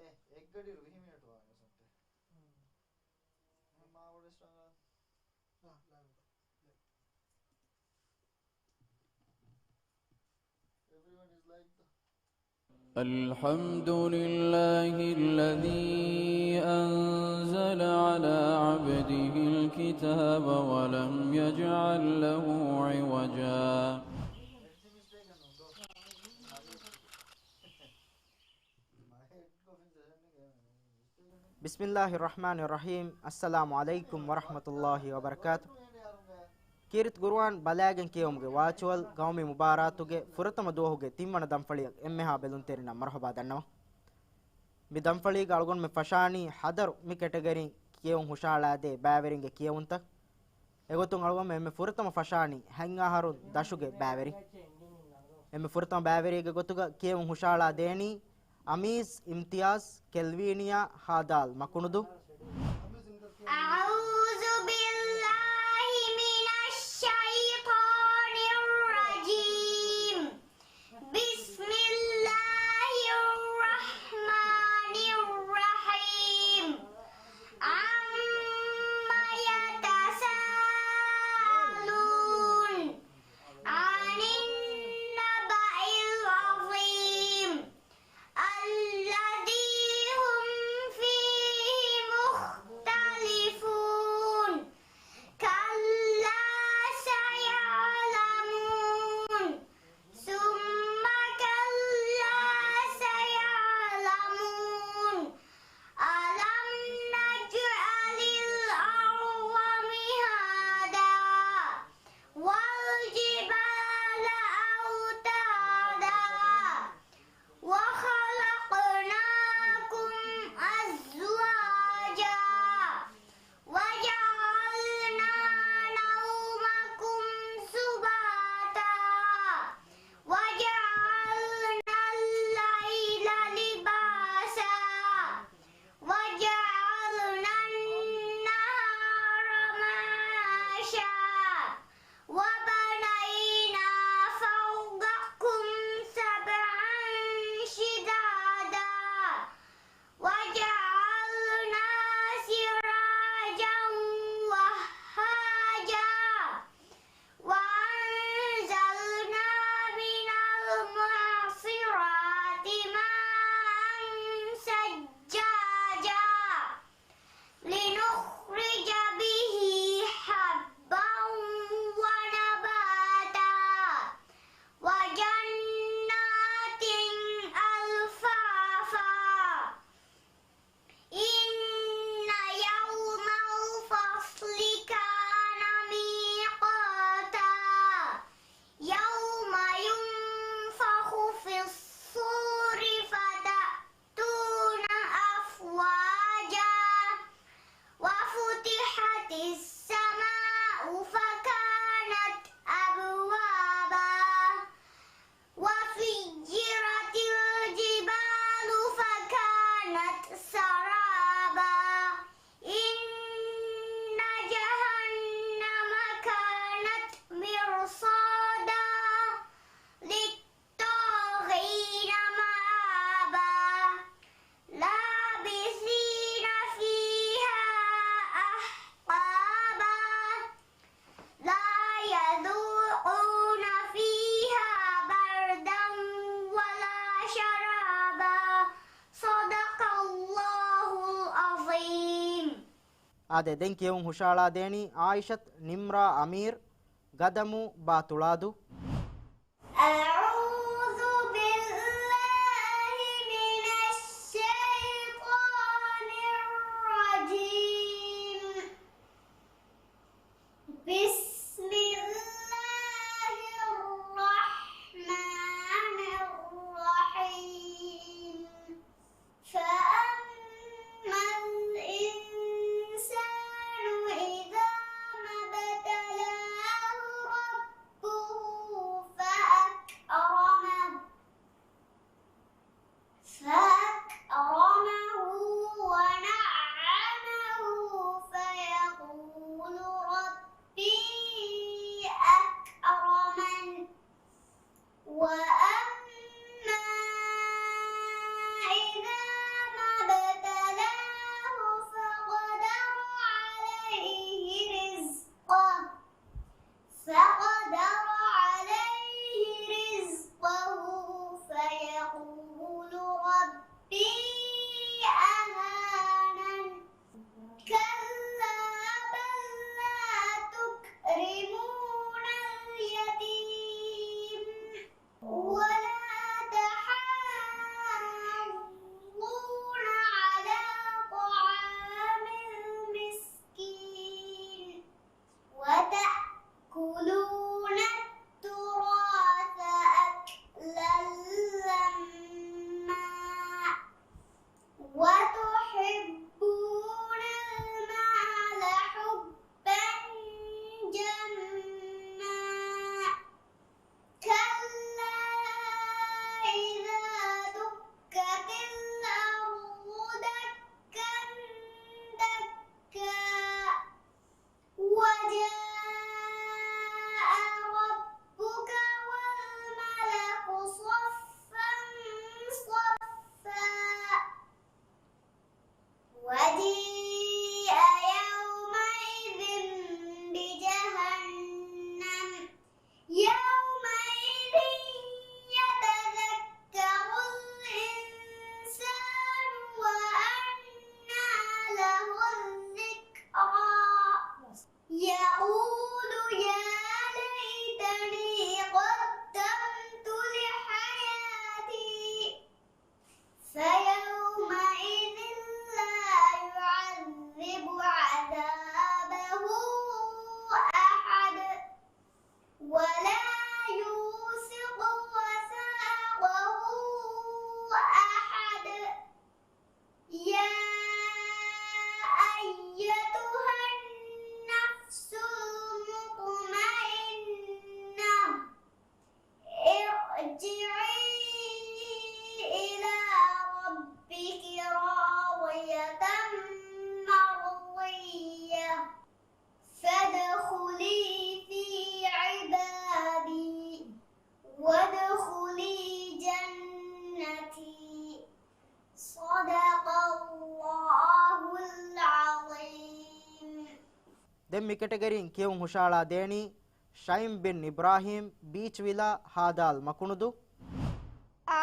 එක්ගඩිරු 20 මිනිත්තු වාගේ සොට්ටේ. මාව restaurant everyone is like the الحمد لله الذي أنزل على عبده الكتاب ولم يجعل له عوجا بسم الله الرحمن الرحيم السلام عليكم ورحمة الله وبركاته كيرت قروان بلاغن كيومge واچوال قومي مباراتوge furatama duohuge timmana damfaliyak emmeha belun terina marhaba dannawa mi damfali ga algon me fashani hadaru mi category kiyun hushala de baaveringe kiyunta egotun algon me furatama fashani hanga harun dashuge baaveri emme furatama baaverige gotuga kiyun hushala deni amis imtiaz kelvinia hadal makunudu a'udzu billahi minasyaitonir rajim bismillahirrahmanirrahim amma yatasalun anin naba'il azim الذي هم فيه مختلفون كلا سيعلمون ثم كلا سيعلمون ألم نجعل الأرض مهادا والجبال أوتادا وخلقناكم أزواجا وجعلنا نومكم سباتا وجعلنا الليل لباسا وجعلنا النهار معاشا وبنينا فوقكم سبعا شدادا وجعلنا سراجا وهاجا وأنزلنا من المعصرات ماء ثجاجا لنخرج به حبا ونباتا وجنات ألفافا إن يوم الفصل كان ميقاتا يوم ينفخ في الصور فتأتون أفواجا وفتحت السماء فكانت أبوابا وفجرت الجبال فكانت سرابا إن جهنم كانت مرصادا للطاغين مآبا لابثين فيها أحقابا لا يذوقون فيها بردا ولا شرابا صدق الله العظيم ade den kiyun hushala deni aishat nimra amir gadamu batuladu أعوذ بالله من الشيطان الرجيم بسم الله الرحمن الرحيم فأما الإنسان إذا ما ابتلاه ربه فأكرمه ونعمه فيقول ربي أكرمن وأما إذا ما قدمت لحياتي فيومئذ لا يعذب عذابه أحد ولا يوثق وثاقه أحد يا أيتها النفس المطمئنة ارجعي إلى ربك راضية مرضية فادخلي في عبادي وادخلي جنتي صدق الله العظيم. ದೆಮ್ಮಿ ಕೆಟಗರಿನ್ ಕೇವು ಹುಷಾಳಾ ದೇಣಿ ಶೈಮ್ ಬಿನ್ Ibrahim beach villa ಹಾದಾಲ್ ಮಕುಣುದು.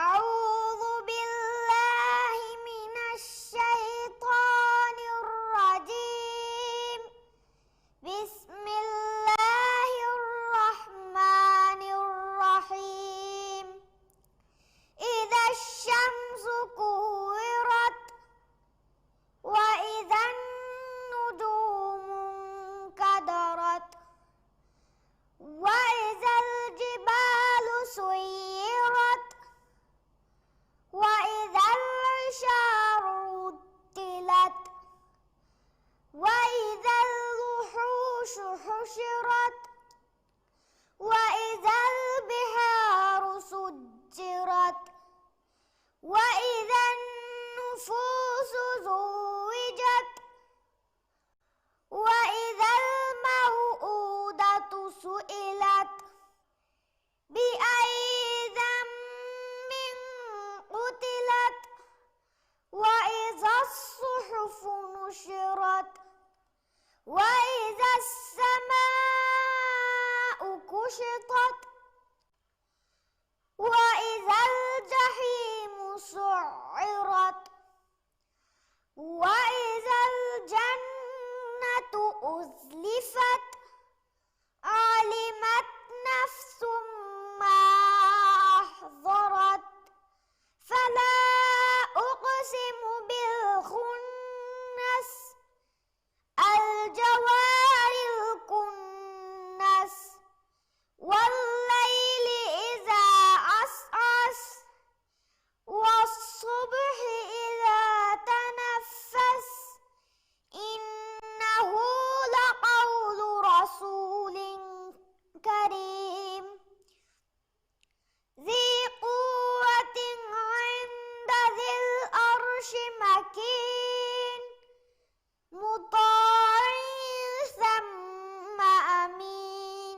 أعوذ بالله من الشيطان الرجيم بسم الله الرحمن الرحيم إذا الشمس كورت وإذا النجوم انكدرت وإذا الجبال سيرت وإذا العشار عطلت وإذا الوحوش حشرت وإذا البحار سجرت وإذا النفوس زوجت وإذا الموءودة سئلت بأي ذنب قتلت وإذا الصحف نشرت وإذا السماء كشطت وإذا الجحيم سعرت وإذا الجنة أزلفت علمت نفس ما أحضرت فلا أقسم بالخنس الجوار الكنس والليل إذا عسعس والصبح إذا تنفس إنه لقول رسول كريم ذي قوة عند ذي العرش مكين مطاع ثم أمين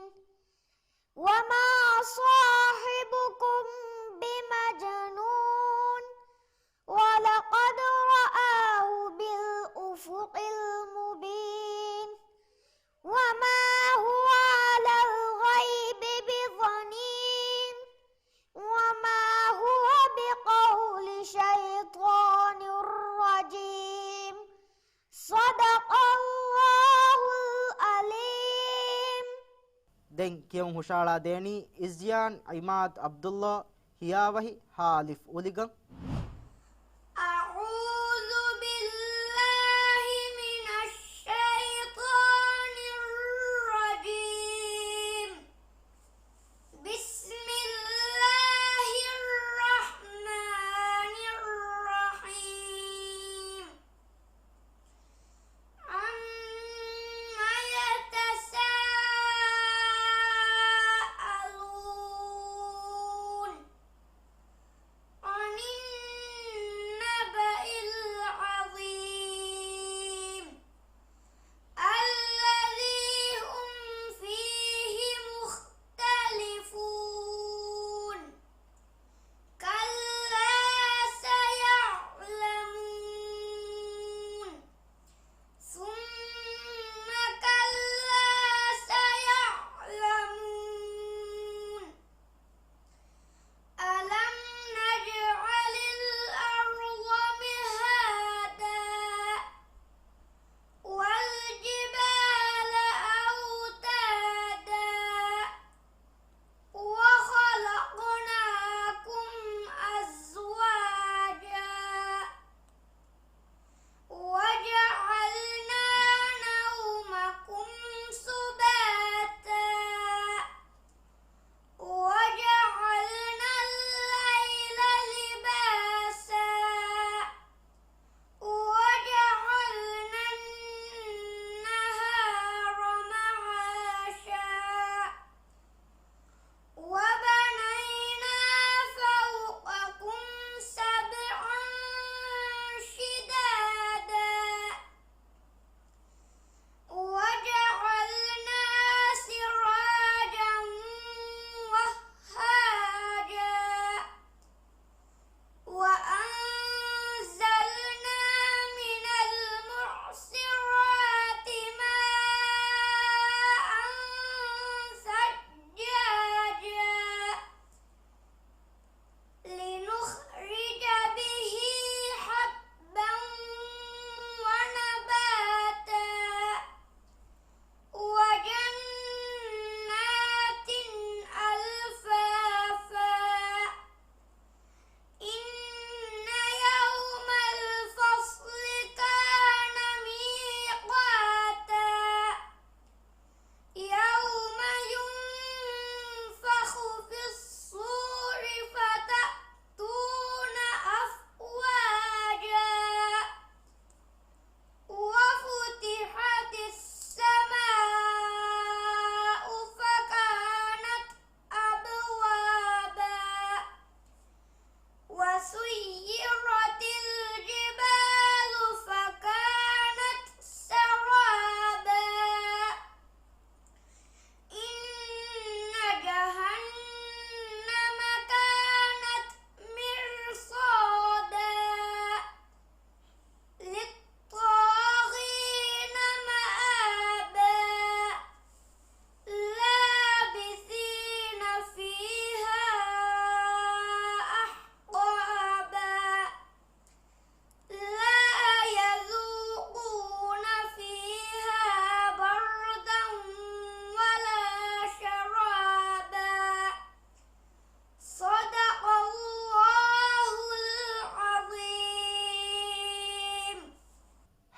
وما صاحبكم بمجنون ولقد رآه بالأفق المبين وما هو على الغيب بضنين وما هو بقول شيطان رجيم صدق الله العليم. ದೆನ್ ಕೇವು ಹುಷಾಳಾ ದೇಣಿ ಇಜ್ಯಾನ್ ಇಮಾದ್ ಅಬ್ದುಲ್ಲಾ ಹಿಯಾವಹಿ ಹಾಲಿಫ್ ಉಲಿಗಂ. أعوذ بالله من الشيطان الرجيم بسم الله الرحمن الرحيم عما يتساءلون عن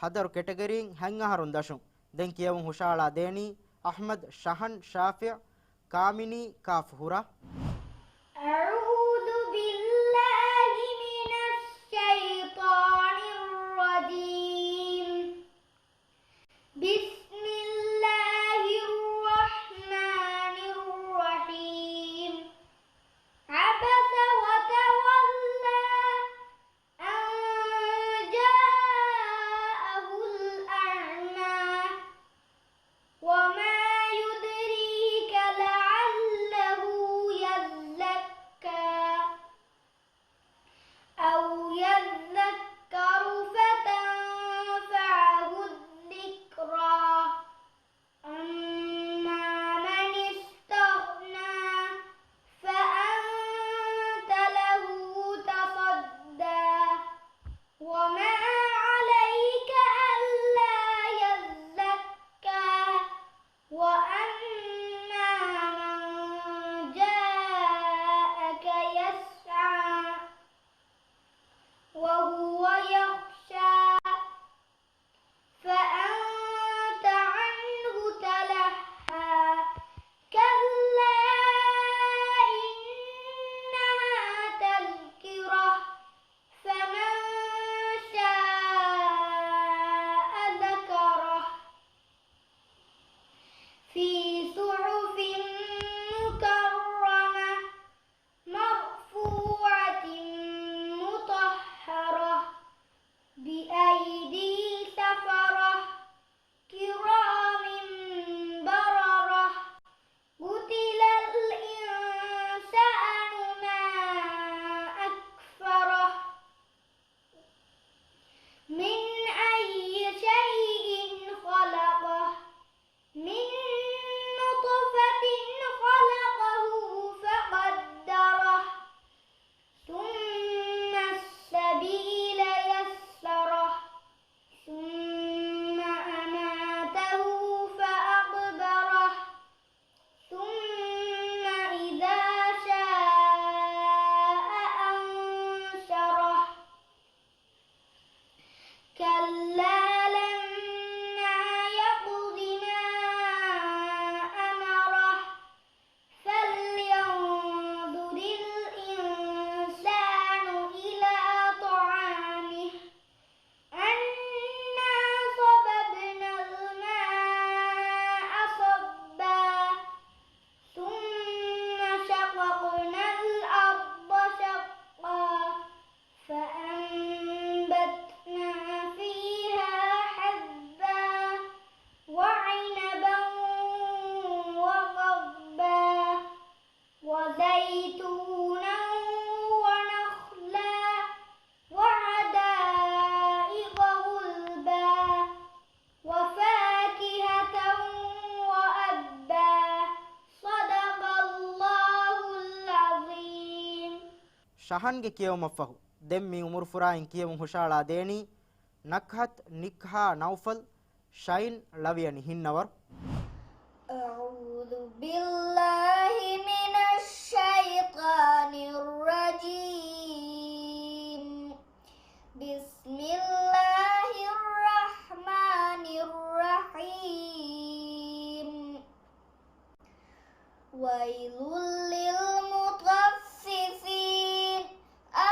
hadaru category hangaharun dashun den kiyawun hushala deni Ahmad Shahan Shafi' Kamini Kafhura أعوذ بالله من الشيطان الرجيم بسم الله الرحمن الرحيم عبس وتولى أن جاءه الأعمى وما يدريك لعله يزكى أو يذكر فتنفعه الذكرى أما من استغنى فأنت له تصدى وما عليك ألا يزكى وأما من جاءك يسعى وهو يخشى فأنت عنه تلهى كلا إنها تذكرة فمن شاء ذكره في صحف مكرمة مرفوعة مطهرة بأيدي سفرة كرام بررة قتل الإنسان ما أكفره من أي شيء خلقه من نطفة خلقه فقدره ثم السبيل يسره ثم أماته فأقبره ثم إذا شاء أنشره كلا لما يقض ما أمره فلينظر الإنسان إلى طعامه أنا صببنا الماء صبا ثم شققنا الأرض شقا فأنبتنا فيها حبا وعنبا وقضبا وزيتونا ونخلا وحدائق غلبا وفاكهة وأبا صدق الله العظيم Shahan ge kiyawma fahu dem mi umur furain kiyawun hushala deni Nakhat Nikha Naufal Shain Laviyani Hinnawar أعوذ بالله من الشيطان الرجيم بسم الله الرحمن الرحيم ويل للمطففين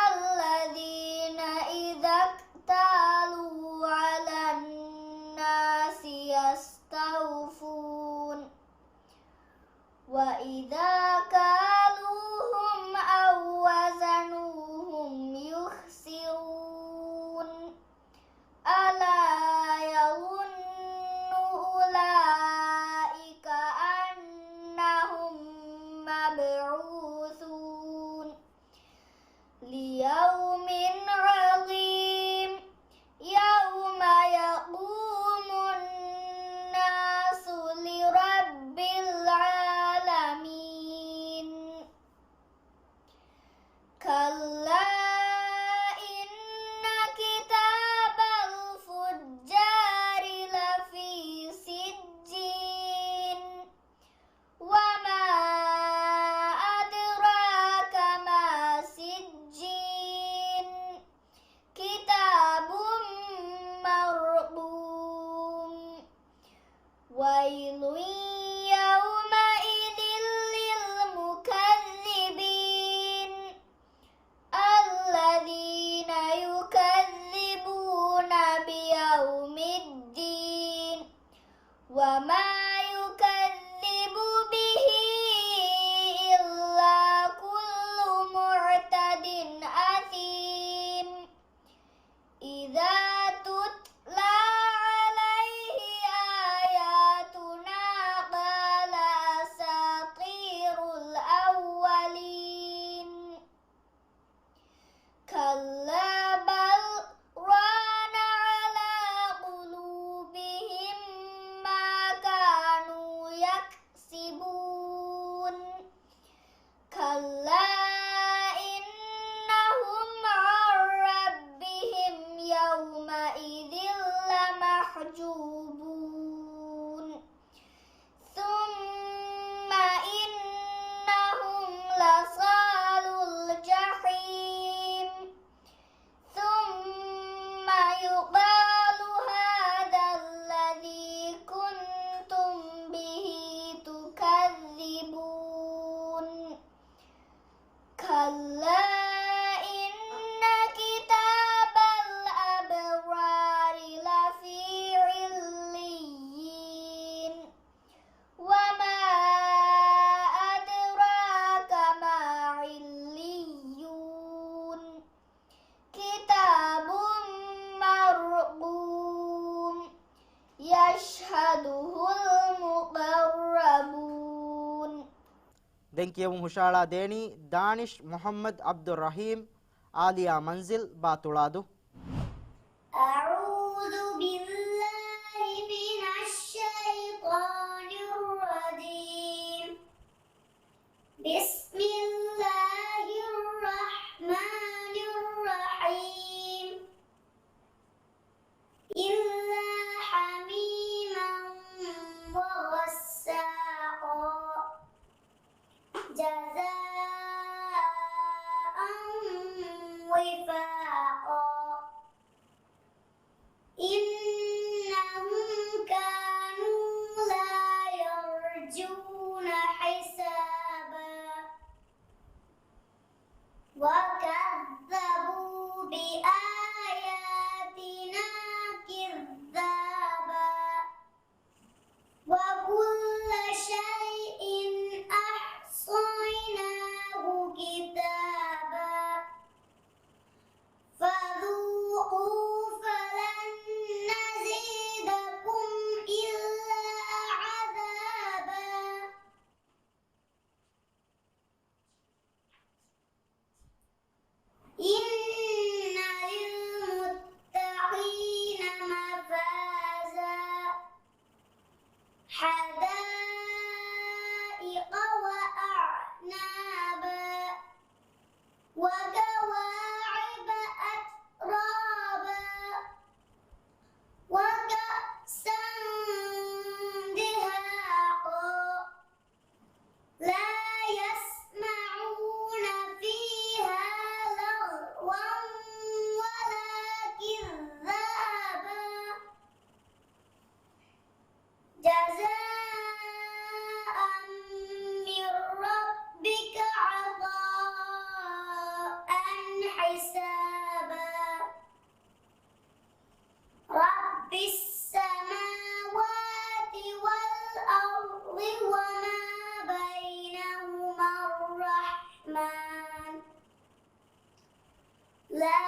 الذين إذا اكتالوا على الناس يستوفون وإذا كالوهم أو وزنوهم يخسرون ألا يظن أولئك أنهم مبعوثون ليوم عظيم يوم يقوم الناس لرب العالمين كلا إن كتاب الفجار لفي سجين وما أدراك ದೆಂಕಿಯವು ಹುಷಾಳ ದೇಣಿ ದಾನಿಶ್ ಮೊಹಮ್ಮದ್ ಅಬ್ದುಲ್ ರಹೀಮ್ ಆಲಿಯಾ ಮಂಜಿಲ್ ಬಾತುಳಾದು. أعوذ بالله من الشيطان الرجيم. بسم الله الرحمن الرحيم. إلا حميما وغساقا جزاء وفاقا إنهم كانوا لا يرجون حسابا وكذبوا بآياتنا كذابا وكل شيء أحصيناه كتابا فذوقوا فلن نزيدكم إلا عذابا. إن للمتقين مفازا حدائق وأعنابا وكواعب أترابا وكأسا دهاقا لا يسمعون فيها لغوا ولا كذابا جزاء من ربك عطاء حسابا. رب السماوات والأرض وما بينهما الرحمن لا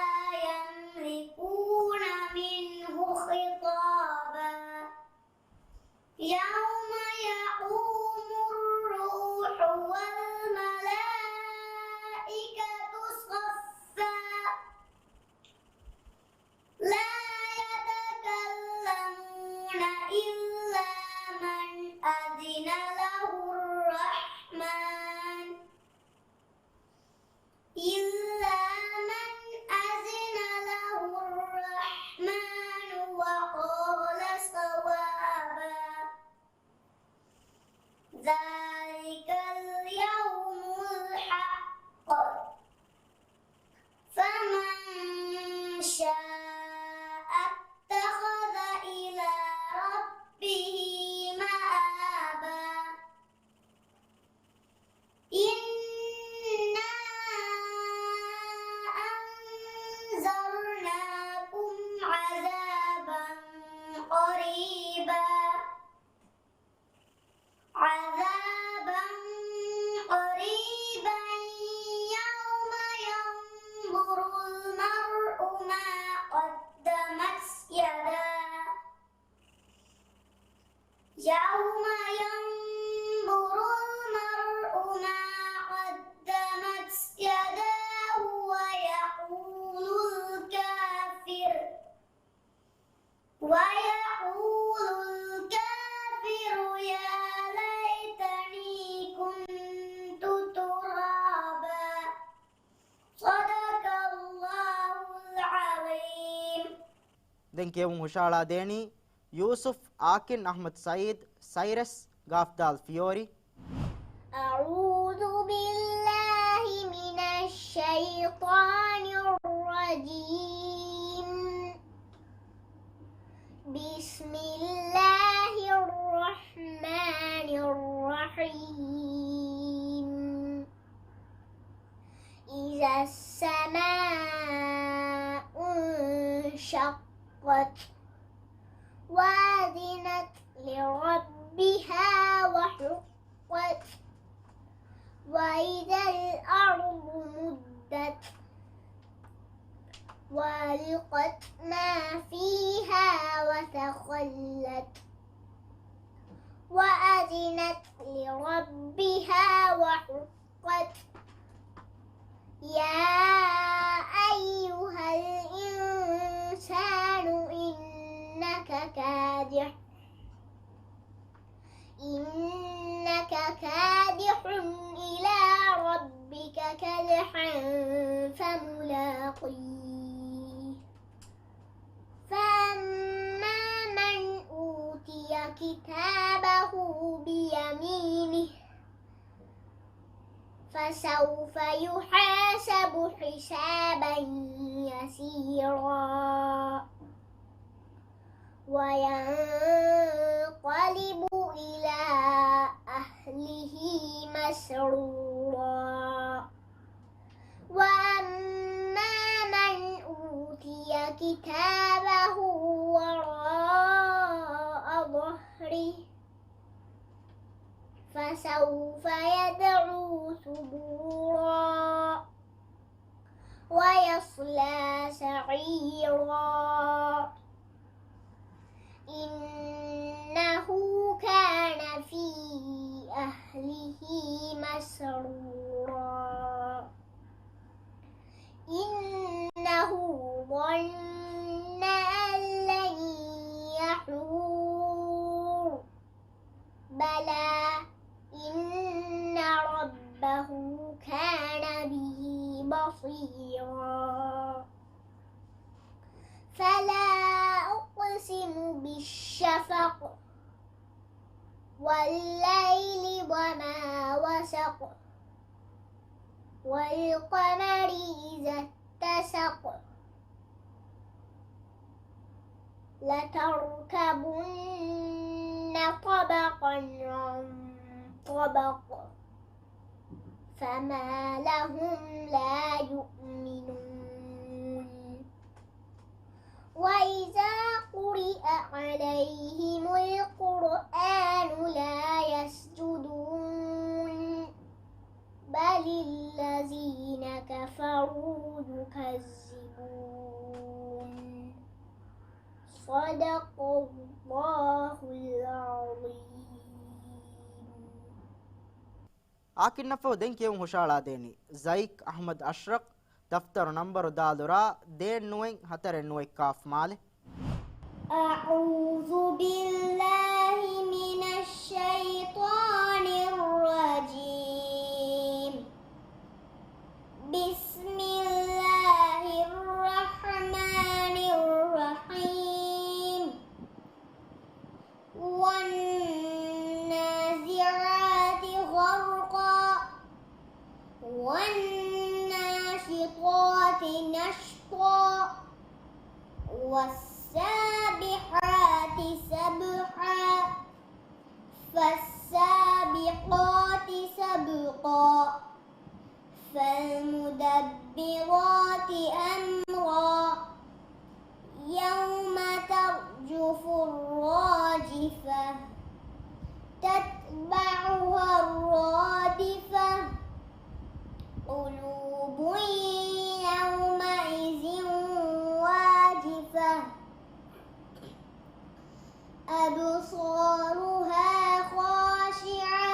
يملكون منه خطابا. يوم يقوم الروح والملائكة صفا لا يتكلمون إلا من أذن له الرحمن وقال صوابا. ذلك اليوم الحق فمن شاء اتخذ إلى ربه مآبا. إنا أنذرناكم عذابا قريبا يوم ينظر المرء ما قدمت يداه ويقول الكافر يا ليتني كنت ترابا. صدق الله العظيم. ದೆಂಕಿಯವು ಹುಷಾಳ ದೇಣಿ ಯೂಸುಫ್ ಆಕಿನ್ ಅಹ್ಮದ್ ಸಯೀದ್ ಸೈರಸ್ ಗಾಫ್ದಾಲ್ ಫಿಯೋರಿ. أعوذ بالله من الشيطان الرجيم. بسم الله الرحمن الرحيم. إذا السماء انشقت وأذنت لربها وحقت وإذا الأرض مدت وألقت ما فيها وتخلت وأذنت لربها وحقت يا أيها الإنسان إنك كادح إلى ربك كدحا فملاقيه فأما من أوتي كتابه بيمينه فسوف يحاسب حسابا يسيرا وينقلب إلى أهله مسرورا وأما من أوتي كتابه وراء ظهره فسوف يدعو ثبورا ويصلى سعيرا إنه كان في أهله مسرورا إنه ظن أن لن يحور بلى إن ربه كان به بصيرا فلا أقسم بالشفق والليل وما وسق والقمر إذا اتسق لتركبن طبقا عن طبق فما لهم لا يؤمنون وإذا قرئ عليهم القرآن لا يسجدون بل الذين كفروا يكذبون صدق الله العظيم ಆಕಿನ್ನಫೋ ದೆಂಕಿಯಂ ಹುಷಾಳಾದೇನಿ ಝೈಕ್ ಅಹ್ಮದ್ ಅಶ್ರಕ್ ದಫ್ತರ್ ನಂಬರು ದಾದುರಾ ದೇನ್ ನುವೆಂ ಹತರೆನ್ ನುವೆಕ್ ಕಾಫ್ ಮಾಲೆ أعوذ بالله من الشيطان الرجيم بسم الله الرحمن الرحيم والنازعات غرقا والناشطات نشطا والسابحات سبحا فالسابقات سبقا فالمدبرات أمرا يوم ترجف الراجفة تتبعها الرادفة قلوب يومئذ واجفة أبصارها خاشعة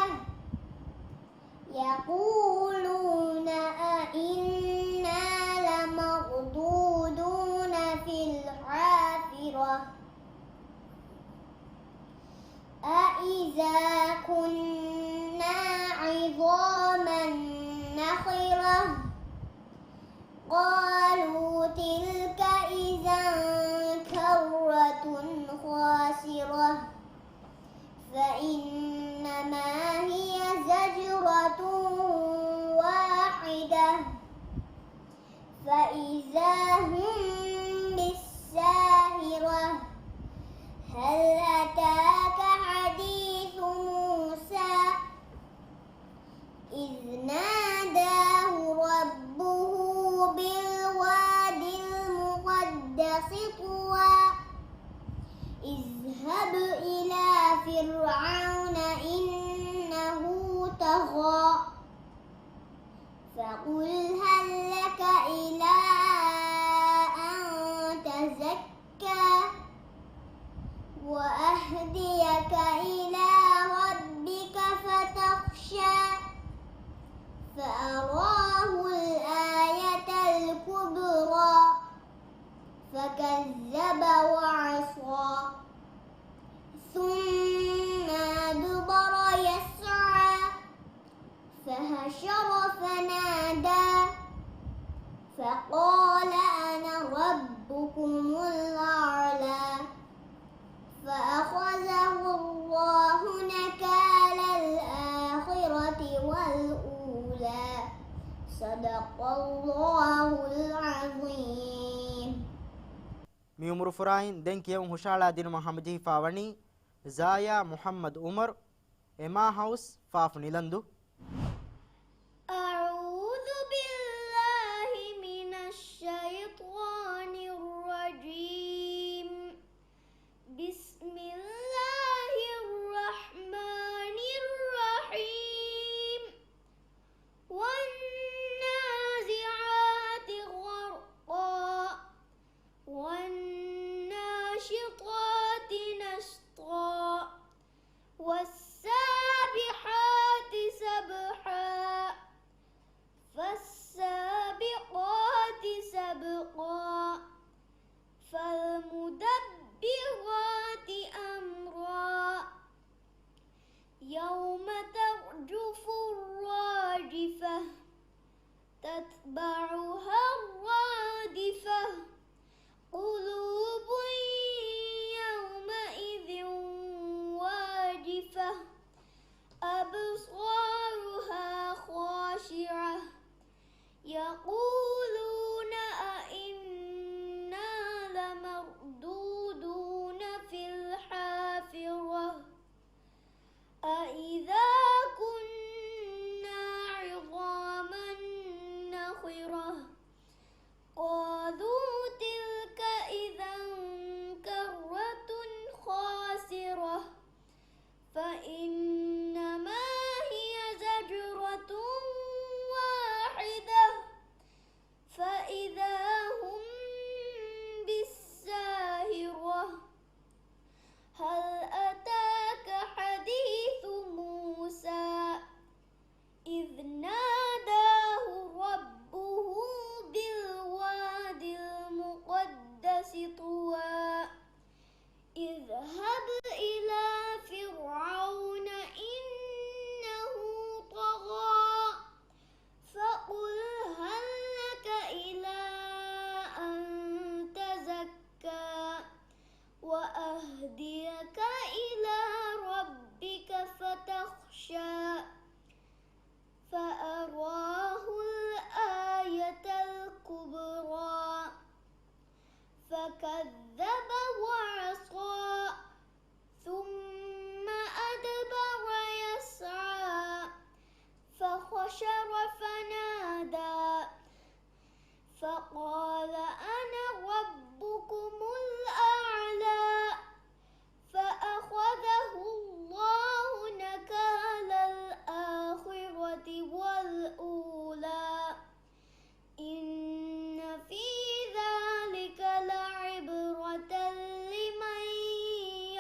يقولون أئنا لمردودون في الحافرة أإذا كنا عظاما نخرة قالوا تلك إذا كرة خاسرة فإنما هي زجرة واحدة فإذا هم بالساهرة هل أتاك حديث موسى إذ ناداه ربه بالواد المقدس طوى اذهب إلى فرعون إنه طغى فقل هل لك إلى أن تزكى وأهديك إلى فكذب وعصى ثم أدبر يسعى فحشر فنادى فقال أنا ربكم الأعلى فأخذه الله نكال الآخرة والأولى صدق الله العظيم. mi umru furain den kiyum hushala dinu muhammadi fawani zaya muhammad umar ema house faf nilandu. أعوذ بالله من الشيطان الرجيم بسم الله الرحمن الرحيم والنازعات غرقا والناشطات نشطا والسابحات سبحا فالسابقات سبقا فالمدبرات أمرا يوم ترجف الراجفة تتبعها الرادفة قلوب يومئذ واجفة أبصارها خاشعة يقولون أئنا لمردودون في الحافرة أئذا كنا عظاما نخرة قالوا تلك إذا كرة خاسرة فإنما هي زجرة واحدة فإذا هم بالساهرة هل أتاك حديث موسى إذ ناداه ربه بالواد المقدس طوى اذهب إلى فرعون إنه طغى فقل هل لك إلى أن تزكى وأهديك إلى ربك فتخشى فأراه الآية الكبرى فكذب وعصى ثم أدبر يسعى فحشر فنادى فقال أنا ربكم الأعلى فأخذه الله نكال الآخرة والأولى إن في ذلك لعبرة لمن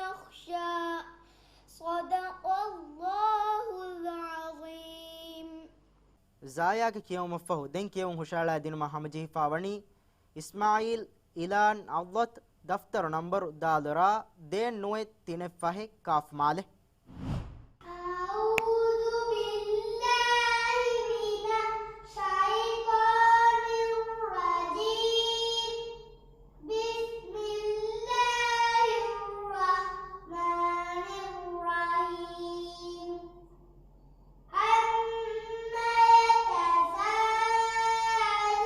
يخشى صدق الله العظيم. zaya ke kiyum fahu den kiyum hushala dinu muhammadi fawani ismail ilan awat daftar number dalra den noe tine fahe kaf male. أعوذ بالله من الشيطان الرجيم بسم الله الرحمن الرحيم عما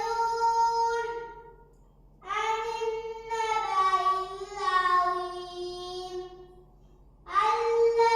يتساءلون عن النبأ العظيم الذي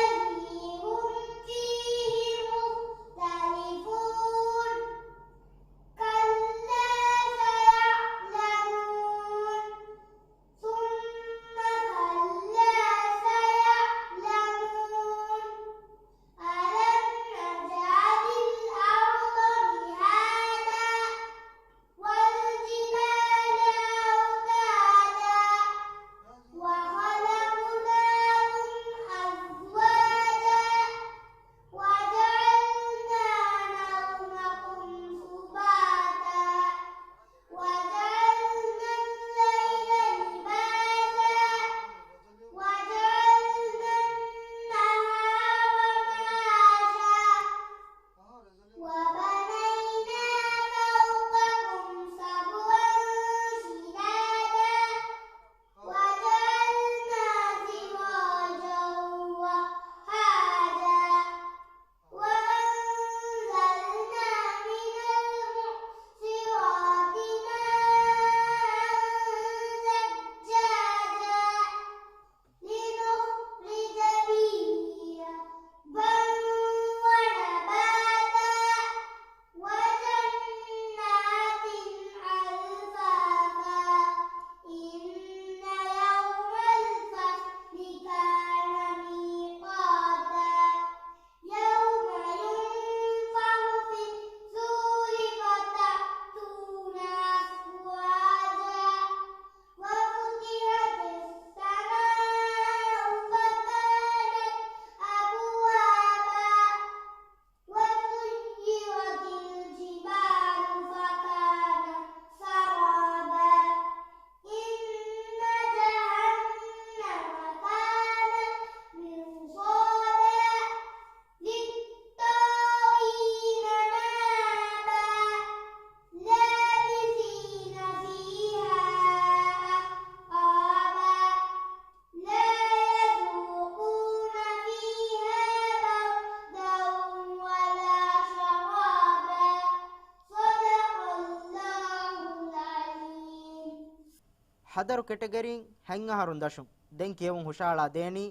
hadaru category henga harun dashum den kiyevun hushala deni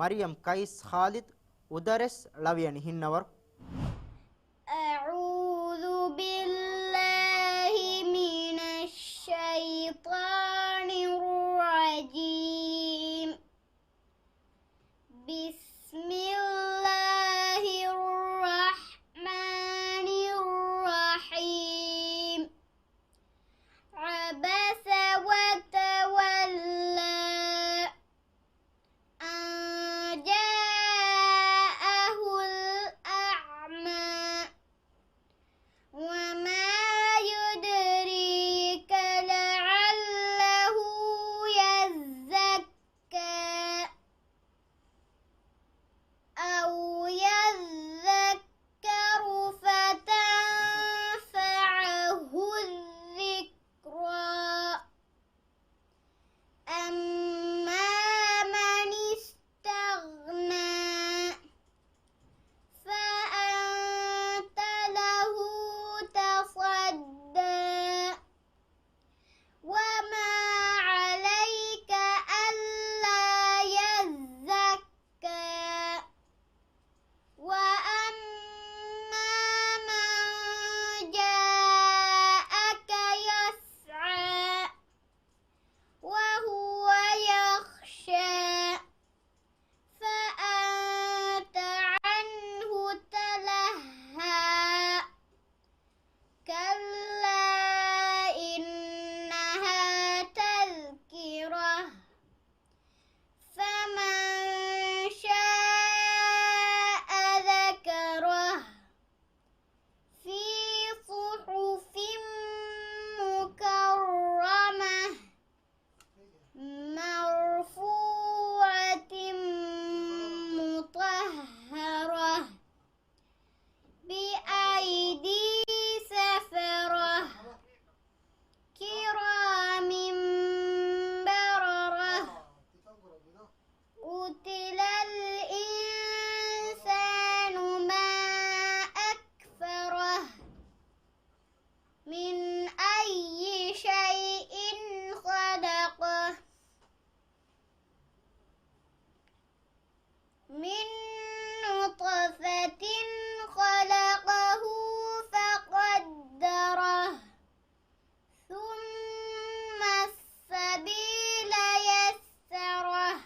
Maryam Kais Khalid udares laviyani hinnawar أعوذ بالله من الشيطان الرجيم بسم الله الرحمن الرحيم عبس وتولى أن جاءه الأعمى وما يدريك لعله يزكى أو يذكر فتنفعه الذكرى أما من استغنى فأنت له تصدى وما عليك ألا يزكى وأما من جاءك يسعى وهو يخشى فأنت عنه تلهى كلا إنها تذكرة فمن شاء ذكره في صحف مكرمة مرفوعة مطهرة بأيدي سفرة كرام بررة قتل الإنسان ما أكفره من أي شيء خلقه من نطفة خلقه فقدره ثم السبيل يسره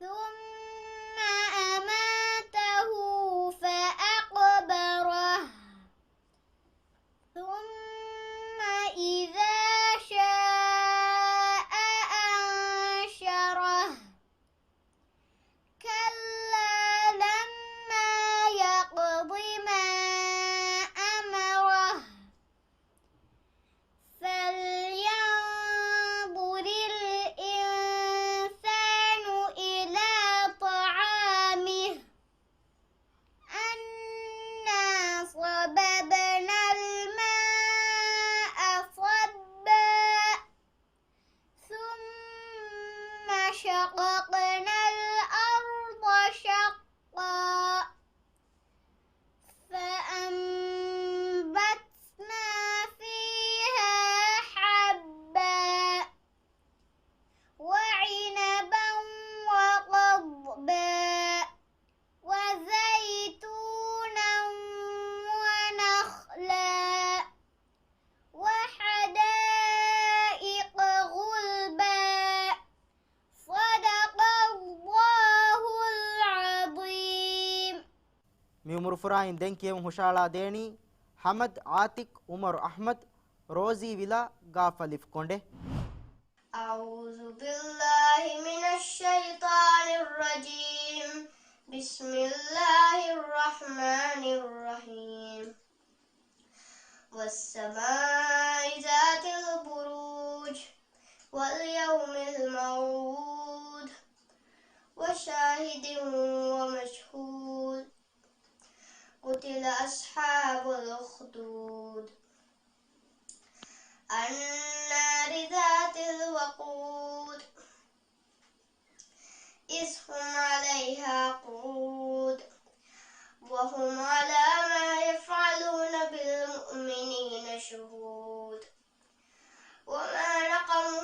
ثم أماته فأقبره ثم إذا شاء أنشره كلا لما يقض ما أمره فلينظر الإنسان إلى طعامه أنا صببنا الماء صبا ثم شققنا الأرض شقا فأنبتنا فيها حبا وعنبا وقضبا وزيتونا ونخلا وحدائق غلبا صدق الله العظيم mi umur furain den kiyevun hushala deni Hamad Atik Umar Ahmad Rozi Vila Gafalif Konde أعوذ بالله من الشيطان الرجيم بسم الله الرحمن الرحيم والسماء ذات البروج واليوم الموعود وشاهد ومشهود قتل أصحاب الأخدود النار ذات الوقود إذ هم عليها قعود وهم على ما يفعلون بالمؤمنين شهود وما نقموا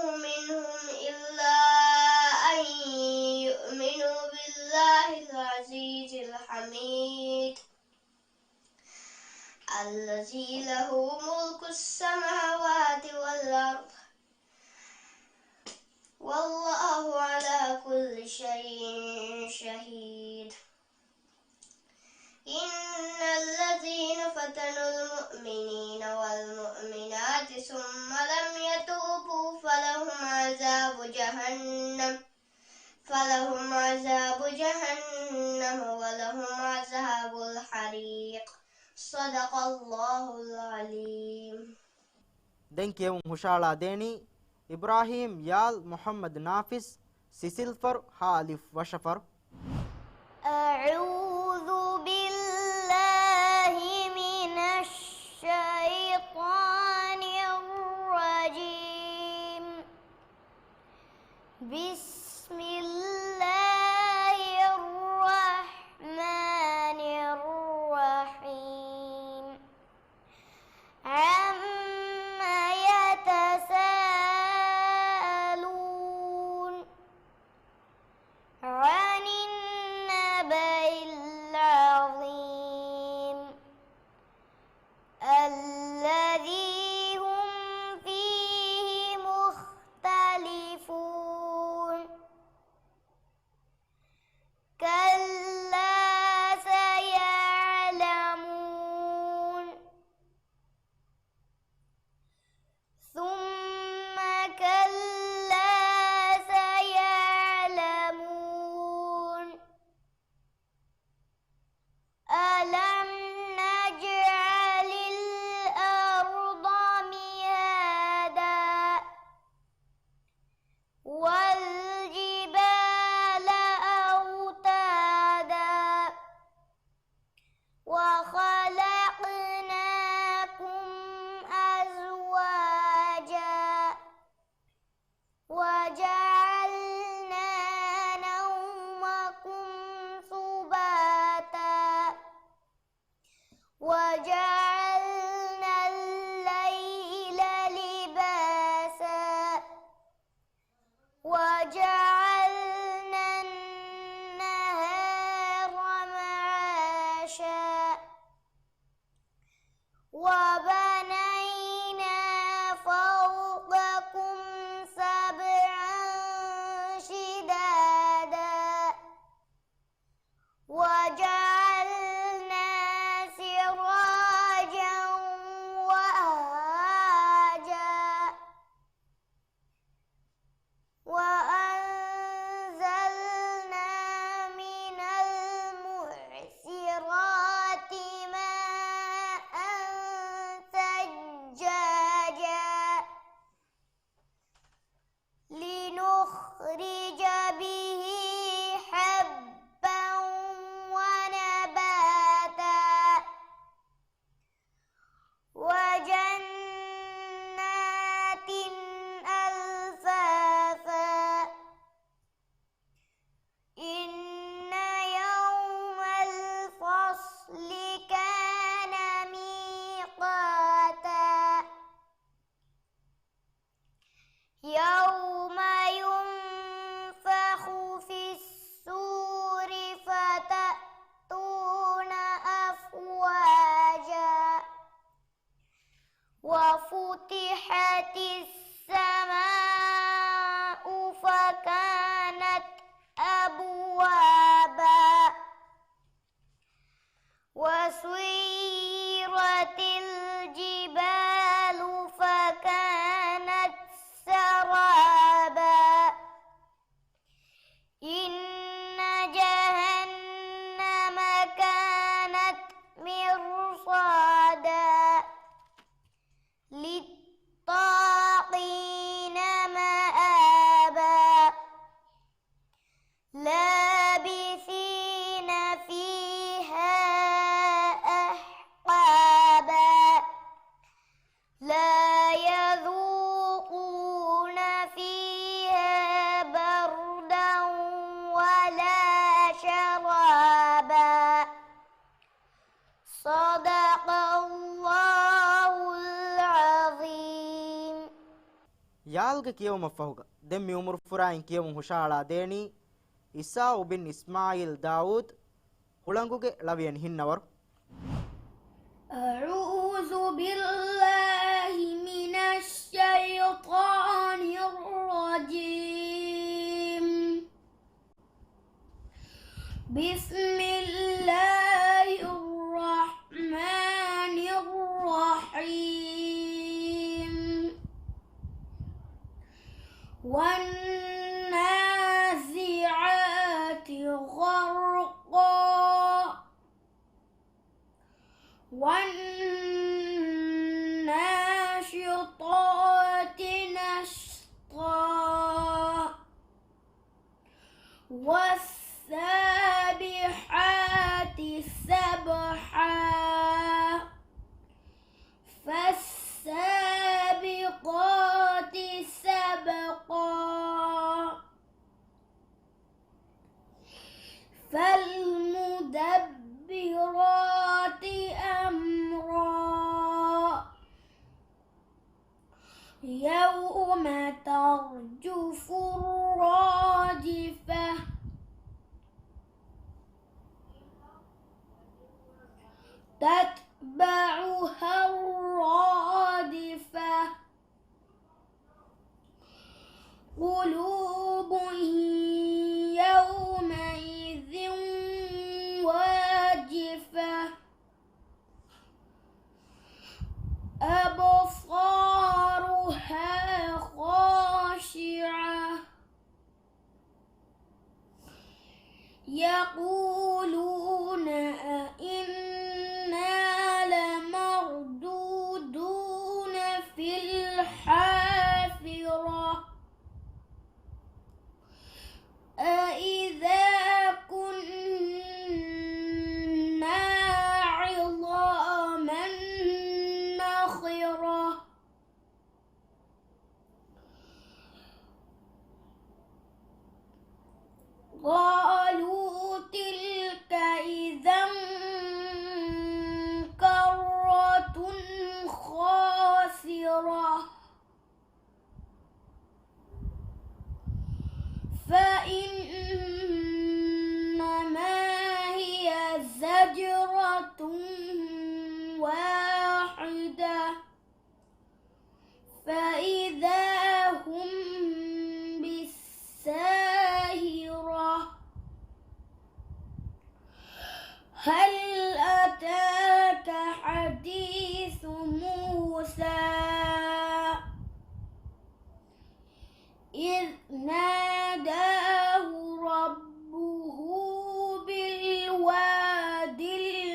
الذي له ملك السماوات والأرض والله على كل شيء شهيد إن الذين فتنوا المؤمنين والمؤمنات ثم لم يتوبوا فلهم عذاب جهنم ولهم عذاب الحريق صدق الله العليم. den kiyum hushala deni Ibrahim yal Muhammad Nafis Sisilfar Halif Washafar. أعوذ بالله من الشيطان الرجيم. بسم الله الرحمن الرحيم. عما يتساءلون عن النبأ العظيم الذي هم فيه مختلفون. كلا سيعلمون ثم كلا سيعلمون ألم نجعل الأرض مهادا والجبال أوتادا وخلقناكم أزواجا وجعلنا نومكم سباتا وجعلنا الليل لباسا وجعلنا النهار معاشا وبنينا فوقكم سبعا شدادا وجعلنا سراجا وهاجا وأنزلنا من المعصرات ماء ثجاجا لنخرج به حبا ونباتا وجنات ألفافا إن يوم الفصل كان ميقاتا يوم ينفخ في السور فتأتون أفواجا وفتحت السماء فكانت أبوابا وسيرت الجبال فكانت سرابا إن جهنم كانت مرصادا للطاغين مآبا لابثين فيها أحقابا لا يذوقون فيها بردا ولا شرابا صدق الله العظيم. yalge kiyum fahuga dem mi umur furain kiyum hushala deni Isa bin Ismail Daud hulanguge lavian hinnawar. أعوذ بالله من الشيطان الرجيم. بسم الله الرحمن الرحيم. والنازعات غرقا والناشطات نشطا والسابحات سبحا فالسابقات سبقا فالمدبرات أمرا يوم ترجف الراجفة تتبعها الرادفة قلوب يومئذ واجفة أبصارها خاشعة يقولون أئنا لمردودون في الحافرة أإذا كنا عظاما نخرة قالوا تلك إذا كرة خاسرة فإنما هي زجرة واحدة فإذا هم بالساهرة هل أتاك حديث موسى إذ ناداه ربه بالواد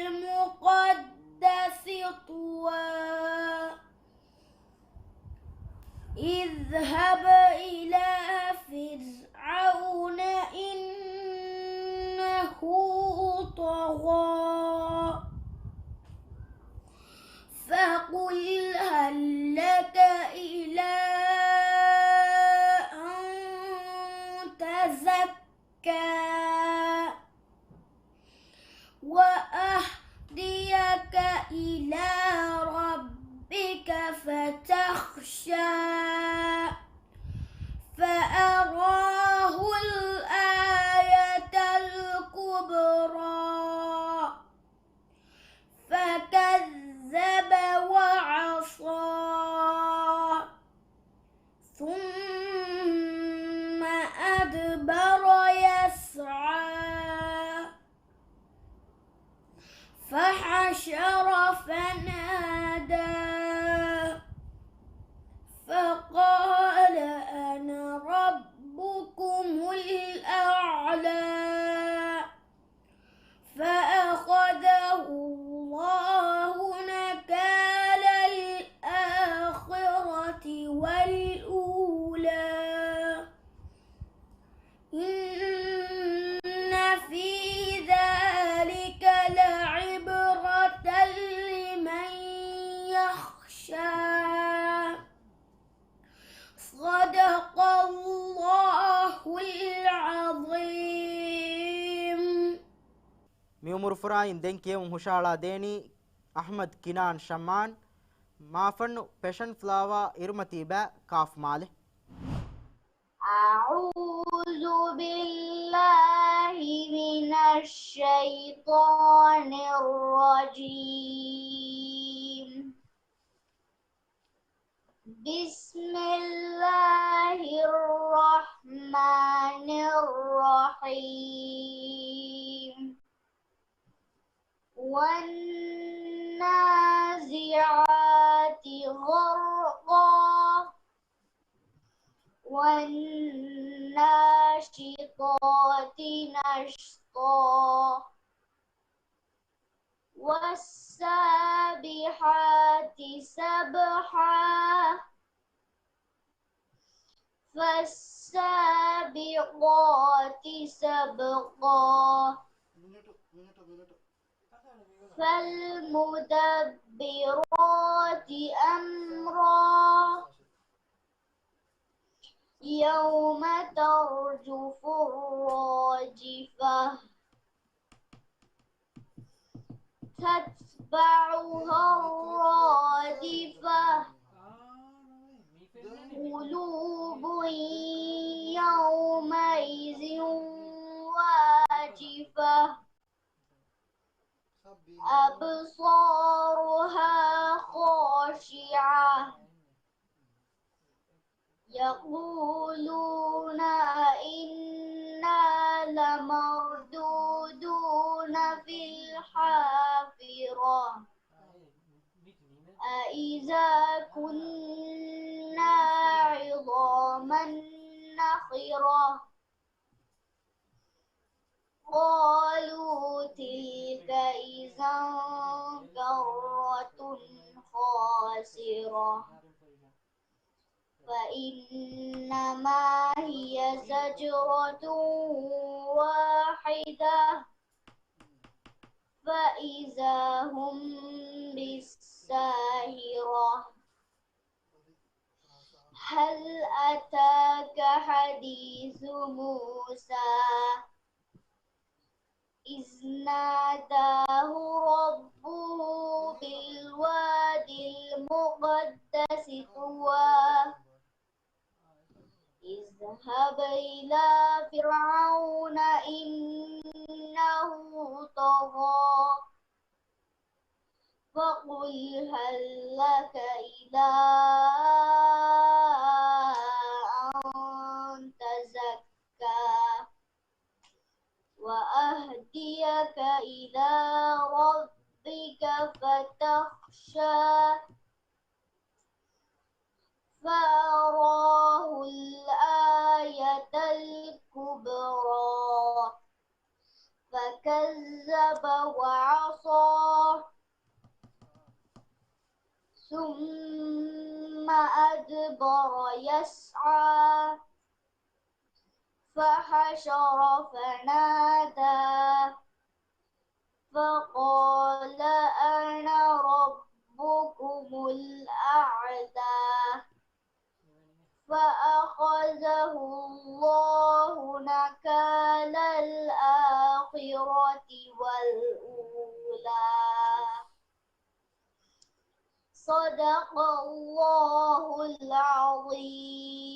المقدس طوى اذهب إلى فرعون إنه طغى فقل هل لك إلى أن تزكى وأهديك إلى ربك فتخشى فأراه الآية الكبرى فكذب وعصى ثم أدبر يسعى فحشر فنادى فقال أنا ربكم الأعلى فأخذه الله نكال الآخرة والأولى إن في ذلك لعبرة لمن يخشى صدق الله العظيم. می عمر فراین دنکیه هشالا دینی احمد کنان شمان مافن پیشن فلاوا ارمتی با کاف ماله. أعوذ بالله من الشيطان الرجيم. بسم الله الرحمن الرحيم والنازعات غرقا والناشطات نشطا والسابحات سبحا فالسابقات سبقا فالمدبرات أمرا يوم ترجف الراجفة تتبعها الرادفة قلوب يومئذ واجفة أبصارها خاشعة يقولون إنا لمردودون في الحافرة أإذا كنا عظاما نخرة قالوا تلك إذا كرة خاسرة فإنما هي زجرة واحدة فإذا هم بالساهرة هل أتاك حديث موسى إذ ناداه ربه بالوادي المقدس طوى اذهب إلى فرعون إنه طغى فقل هل لك إلى أن تزكى وأهديك إلى ربك فتخشى فأراه الآية الكبرى فكذب وعصى ثم أدبر يسعى فحشر فنادى فقال أنا ربكم الأعلى فأخذه الله نكال الآخرة والأولى صدق الله العظيم.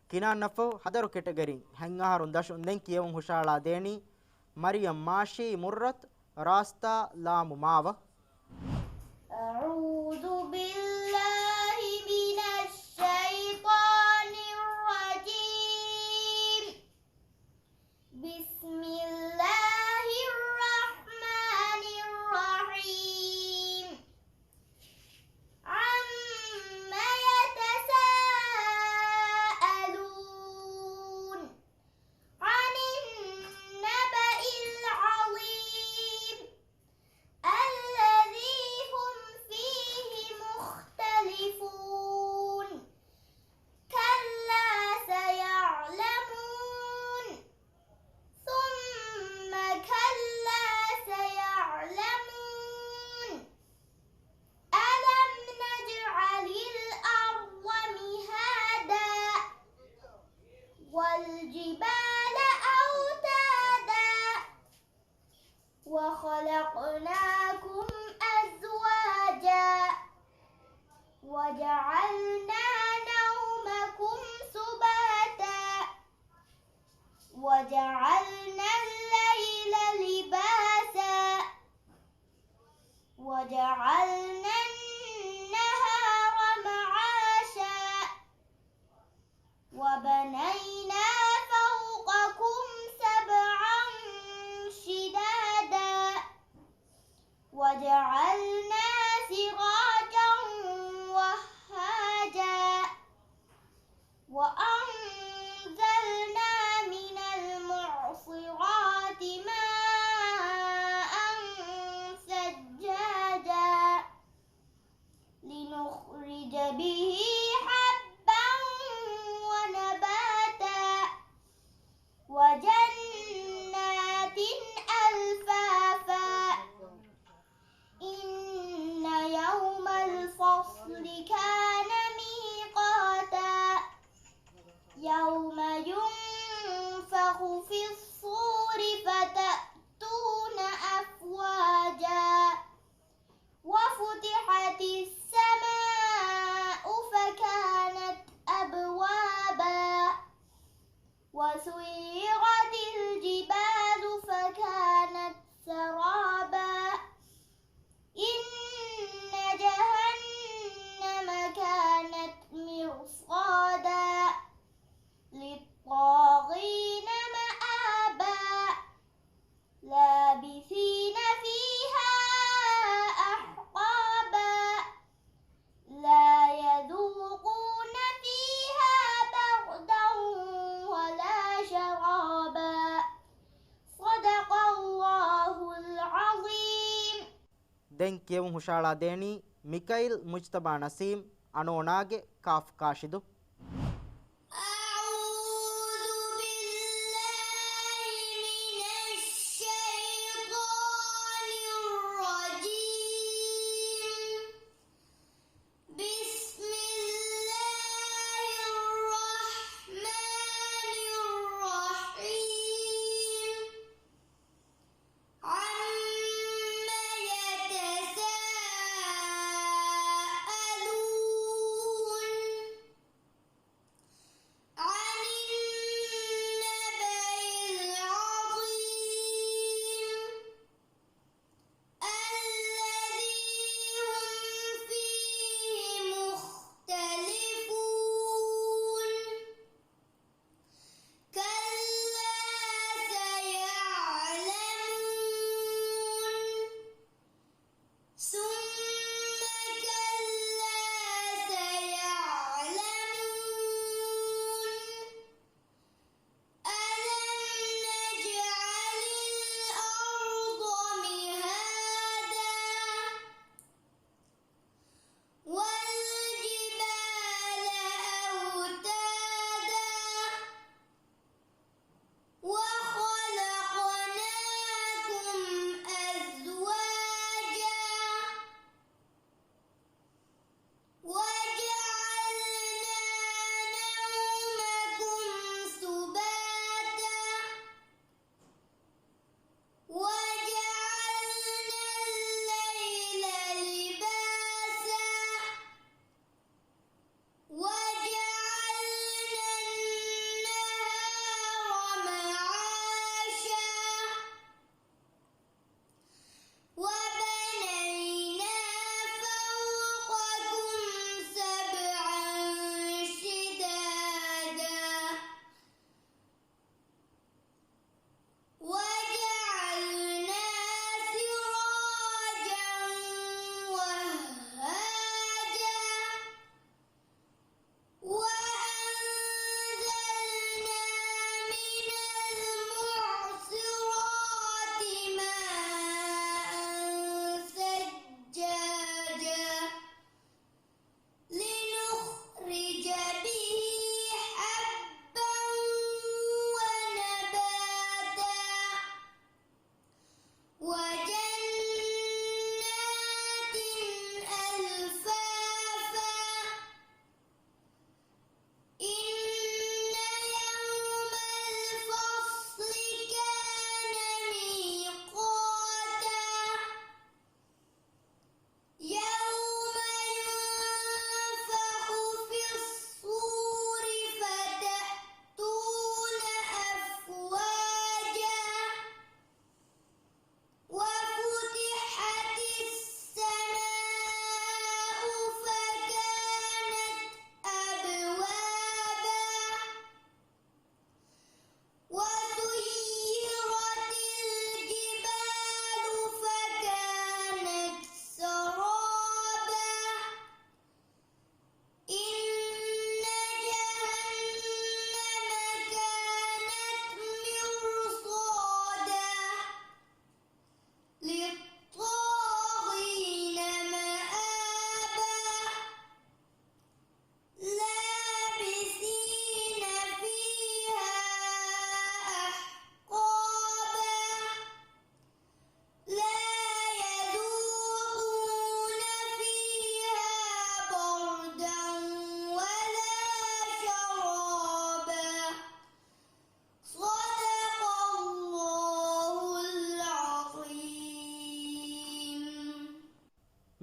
kinan nafo hadaru category hangaharun dashun den kiyawun hushala deni Maryam Mashi Murrat Rasta Lamu Mawa أعوذ بالله من الشيطان الرجيم بسم الله الرحمن الرحيم عما يتساءلون عن النبأ العظيم الذي هم فيه مختلفون كلا سيعلمون ثم كلا سيعلمون ألم نجعل الأرض مهادا والجبال أوتادا وخلقناكم أزواجا وجعلنا نومكم سباتا وجعلنا الليل لباسا وجعلنا النهار معاشا وبنينا فوقكم سبعا شدادا وجعلنا سراجا وهاجا وأنزلنا من المعصرات ماء ثجاجا لنخرج به حبا ونباتا وجنات ألفافا إن يوم الفصل كان ميقاتا يوم ينفخ في الصور فتأتون أفواجا وفتحت السماء فكانت أبوابا وسيرت الجبال فكانت سرابا إن جهنم كانت مرصادا للطاغين مآبا لابثين فيها أحقابا لا يذوقون فيها بردا ولا شرابا صدق الله العظيم den kiyawun hushala deni Mikail Mujtaba Nasim Anonage Kaf Kashidu أعوذ بالله من الشيطان الرجيم بسم الله الرحمن الرحيم عما يتساءلون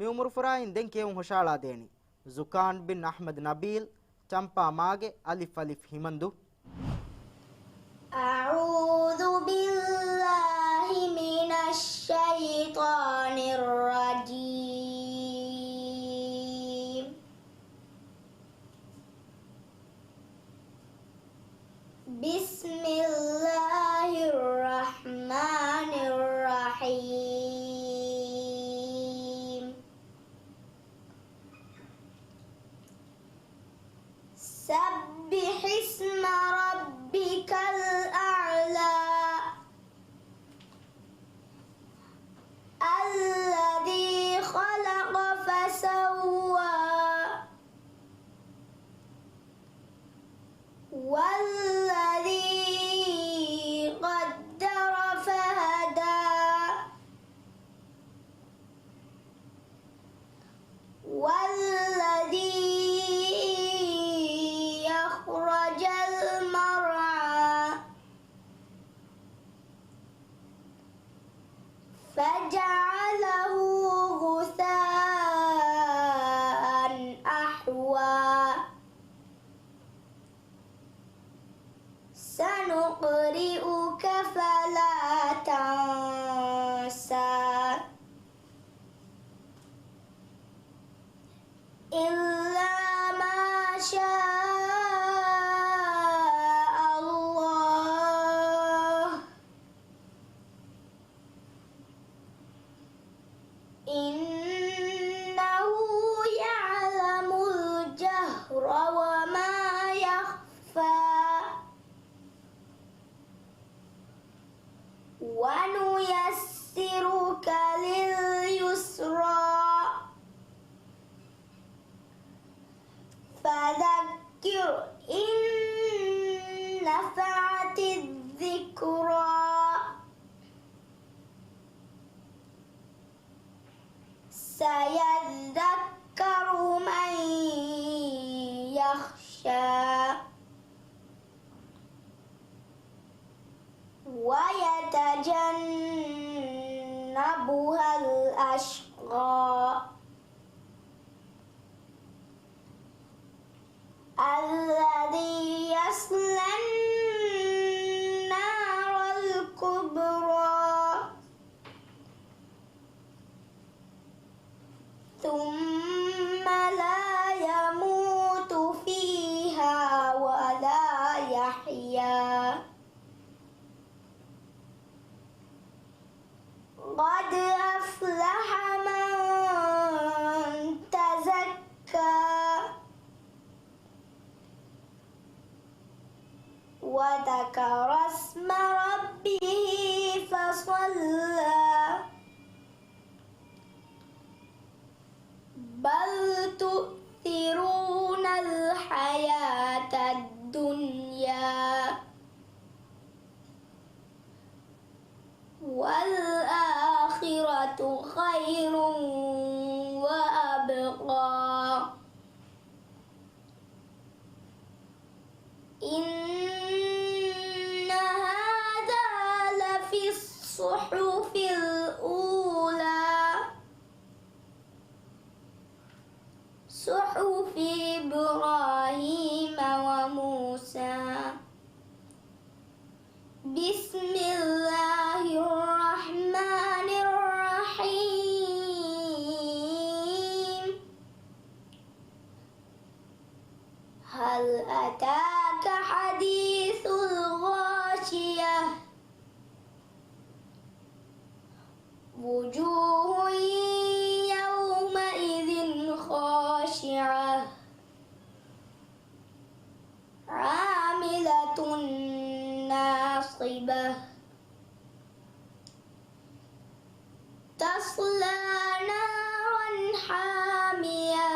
umur furain den kevun hoshala deni Zukan bin Ahmad Nabil Champa Mage Alif Alif Himandu أعوذ بالله من الشيطان الرجيم بسم الله الرحمن الرحيم سبح اسم ربك الأعلى الذي خلق فسوى والذي قدر فهدى والذي أخرج المرعى فجعله غثاء أحوى سنقرئك فلا تنسى إلا ما شاء الله إنه يعلم الجهر وما يخفى ونيسرك لليسرى فذكر إن نفعت الذكرى سيذكر من يخشى ويتجنبها الأشقى الذي يصلى النار الكبرى ثم لا يموت فيها ولا يحيا قد أفلح من تزكى وذكر اسم ربه فصلى بل تؤثرون الحياة الدنيا والآخرة خير وأبقى إن هذا لفي الصحف الأولى صحف إبراهيم وموسى بسم الله الرحمن الرحيم هل أتاك حديث الغاشية وجوه يومئذ خاشعة عاملة ناصبة تصلى نارا حامية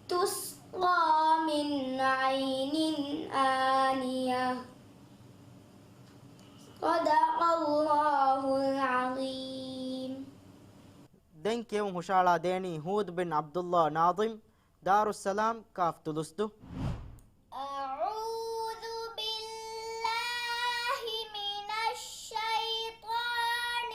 تسقى من عين آنية صدق الله العظيم den kevun hoshala deni Hud bin Abdullah Nazim Darussalam Kaf Tulustu أعوذ بالله من الشيطان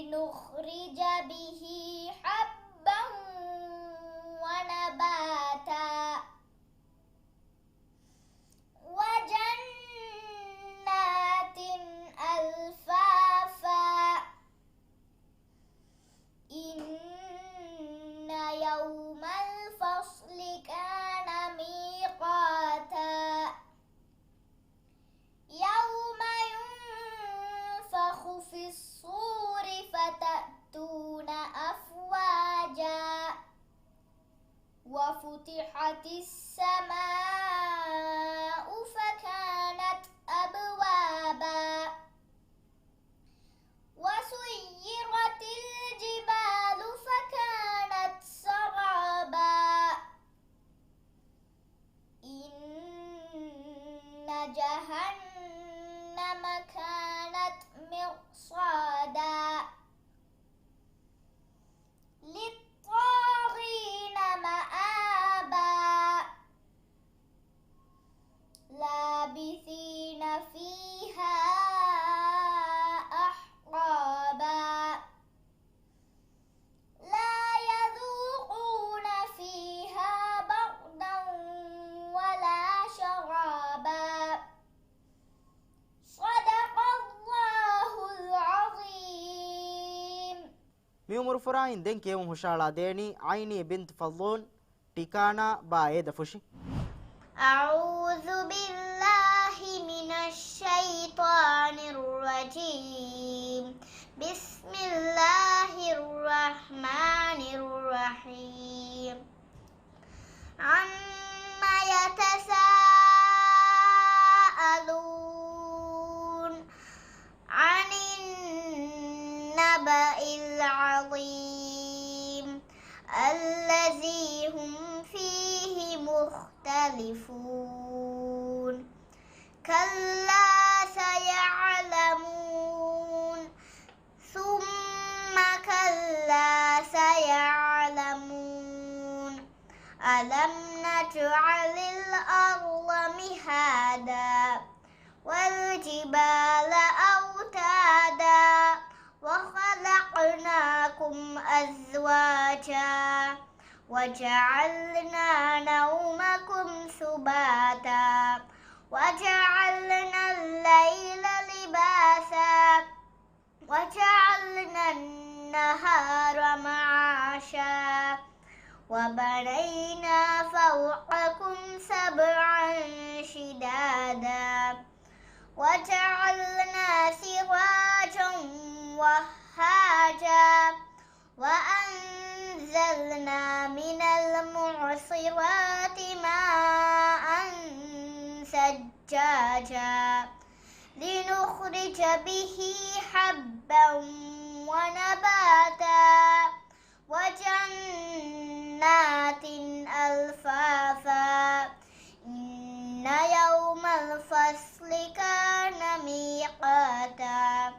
لنخرج به حبا ونباتا وجنات ألفافا إن يوم الفصل كان ميقاتا يوم ينفخ في الصور فتأتون أفواجا وفتحت السماء فكانت أبوابا وسيرت الجبال فكانت سرابا إن جهنم كانت مرصادا للطاغين مآبا لابثين فيها أحقابا لا يذوقون فيها بردا ولا شرابا صدق الله العظيم. මියුමුරු ෆුරායින් දෙන් කියවුම් හුෂාලා දේනි අයිනී බින්ත් ෆල්ලූන් ටිකානා බා ඒද ෆුෂි أعوذ بالله من الشيطان الرجيم بسم الله الرحمن الرحيم عما يتساءلون عن النبأ العظيم الذي هم فيه مختلفون كلا سيعلمون ثم كلا سيعلمون ألم نجعل الأرض مهادا والجبال أوتادا وخلقناكم أزواجا وجعلنا نومكم سباتا وجعلنا الليل لباسا وجعلنا النهار معاشا وبنينا فوقكم سبعا شدادا وجعلنا سراجا وهاجا وأنزلنا من المعصرات ماء سجاجا لنخرج به حبا ونباتا وجنات ألفافا إن يوم الفصل كان ميقاتا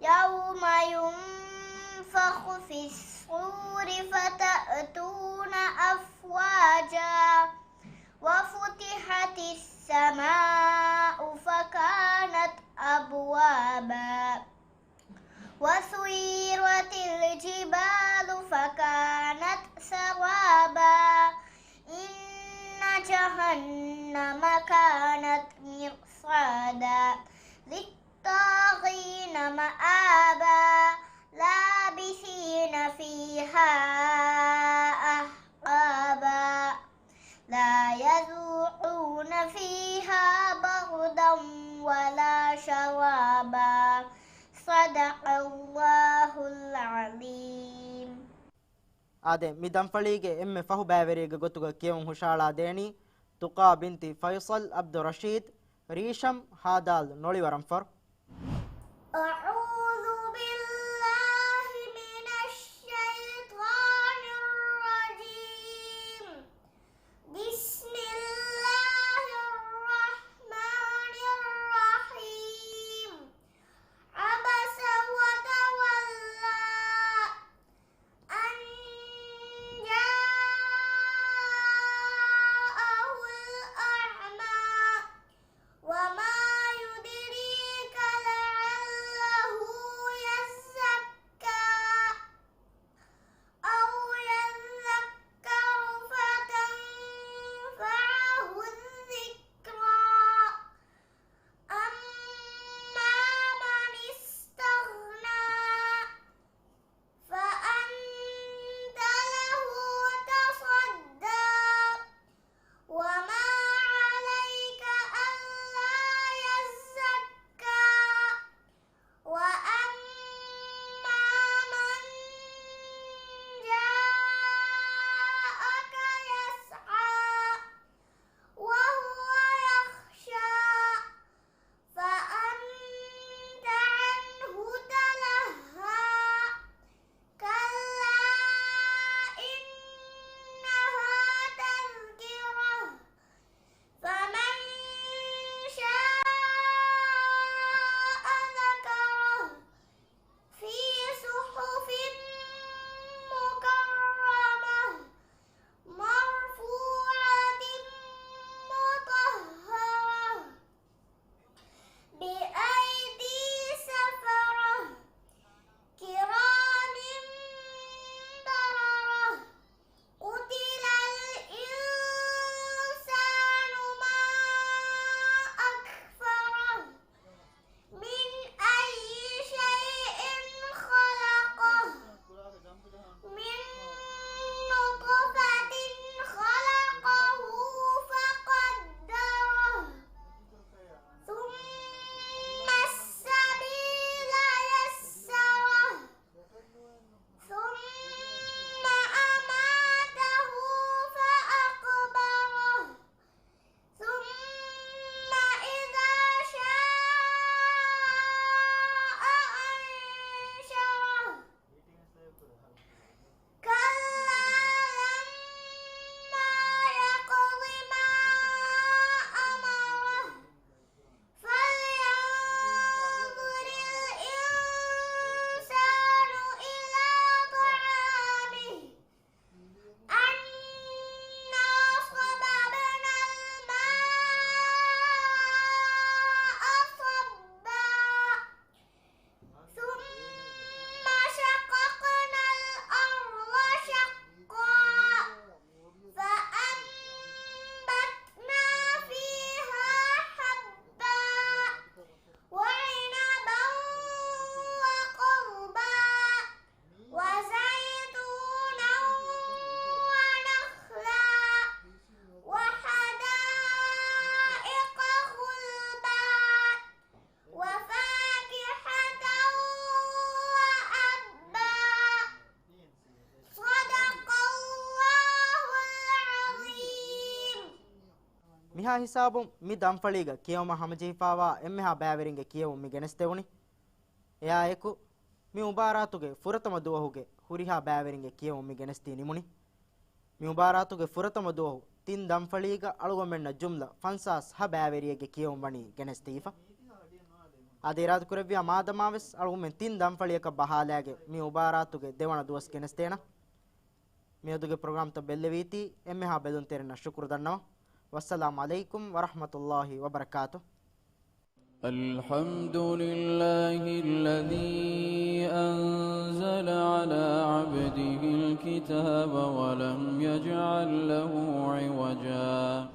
يوم ينفخ في الصور فتأتون أفواجا وفتحت السماء فكانت أبوابا وسيرت الجبال فكانت سرابا إن جهنم كانت مرصادا للطاغين مآبا لابثين فيها أحقابا لا يذوقون فيها بردا ولا شرابا صدق الله العظيم. ಆದೆ ಮಿದಂಫಳಿಗೆ ಎಮ್ಮೆ ಫಹು ಬ್ಯಾವೆರಿಗೆ ಗೊತ್ತುಗ ಕೇವಂ ಹುಷಾಳಾ ದೇಣಿ ತುಕಾ ಬಿಂತಿ ಫೈಸಲ್ ಅಬ್ದು ರಶೀದ್ ರೀಶಂ ಹಾದಾಲ್ ನೋಳಿವರಂ ಫರ್ أعوذ بالله من الشيطان الرجيم بسم الله الرحمن الرحيم عبس وتولى أن جاءه الأعمى وما يدريك لعله miha hisabum mi damfaliga kiyoma hamajifawa emmeha bæveringe kiyum mi genestewuni eya eku mi mubaratuge furatama duwahuge huriha bæveringe kiyum mi genesti nimuni mi mubaratuge furatama duwahu tin damfaliga alugomenna jumla fansas ha bæveriyege kiyum wani genestifa ade irad kurevya madamaves alugomen tin damfaliyaka bahalage mi mubaratuge devana duwas genestena mi oduge program to belleviti emmeha bedun terna shukr dannawa wassalamu alaikum warahmatullahi wabarakatuh. الحمد لله الذي أنزل على عبده الكتاب ولم يجعل له عوجا